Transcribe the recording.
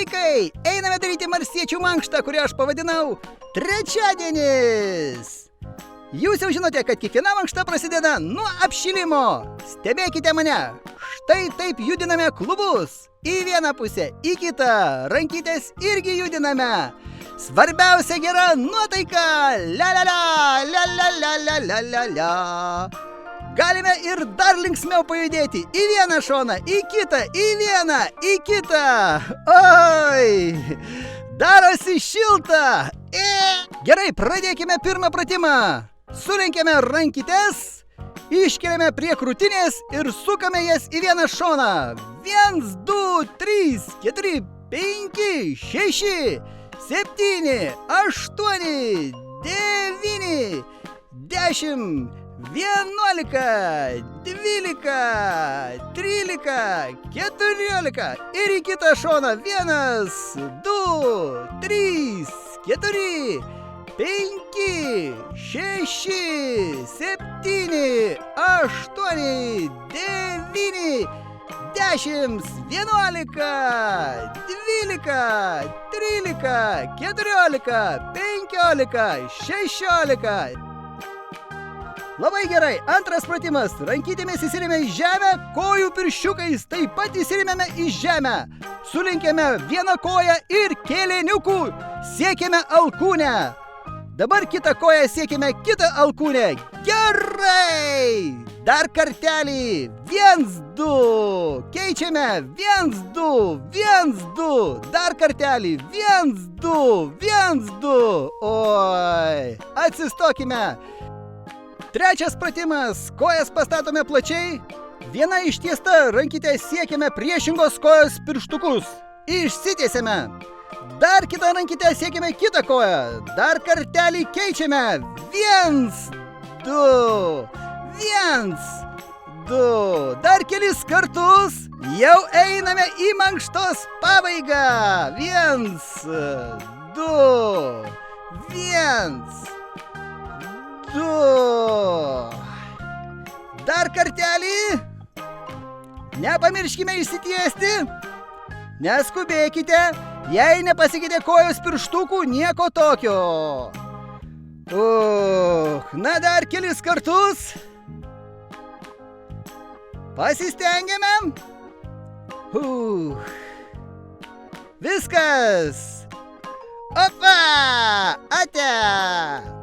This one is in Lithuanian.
vaikai, einame daryti marsiečių mankštą, kurią aš pavadinau Trečiadienis. Jūs jau žinote, kad kiekviena mankšta prasideda nuo apšilimo. Stebėkite mane. Štai taip judiname klubus. Į vieną pusę, į kitą. Rankytės irgi judiname. Svarbiausia gera nuotaika. La la la, la la la la la la la. Galime ir dar linksmiau pajudėti. Į vieną šoną, į kitą, į vieną, į kitą. Oi, darosi šilta. Gerai, pradėkime pirmą pratimą. Sulenkėme rankytes, iškeliame prie krūtinės ir sukame jas į vieną šoną. 1, 2, 3, 4, 5, 6, 7, 8, 9, 10, 11, 12, 13, 14 ir į kitą šoną. 1, 2, 3, 4, 5, 6, 7, 8, 9, 10, 11, 12, 13, 14, 15, 16. Labai gerai, antras pratimas. Rankytėmis įsirėmė į žemę, kojų pirščiukais taip pat įsirėmėme į žemę. Sulenkėme vieną koją ir kėlėniukų siekėme alkūnę. Dabar kitą koją siekime kitą alkūnę. Gerai! Dar kartelį. 1, 2. Keičiame. 1, 2. 1, 2. Dar kartelį. 1, 2. 1, 2. Oi. Atsistokime. Trečias pratimas. Kojas pastatome plačiai. Viena ištiesta, rankytę siekime priešingos kojos pirštukus. Išsitiesėme. Dar kitą rankytę siekime kitą koją. Dar kartelį keičiame. 1, 2. 1, 2. Dar kelis kartus. Jau einame į mankštos pabaigą. 1, 2. 1, 2. Dar kartelį. Nepamirškime išsitiesti. Neskubėkite. Jei nepasikeitė kojos pirštukų, nieko tokio. Na dar kelis kartus. Pasistengėme. Viskas. Opa! Ate!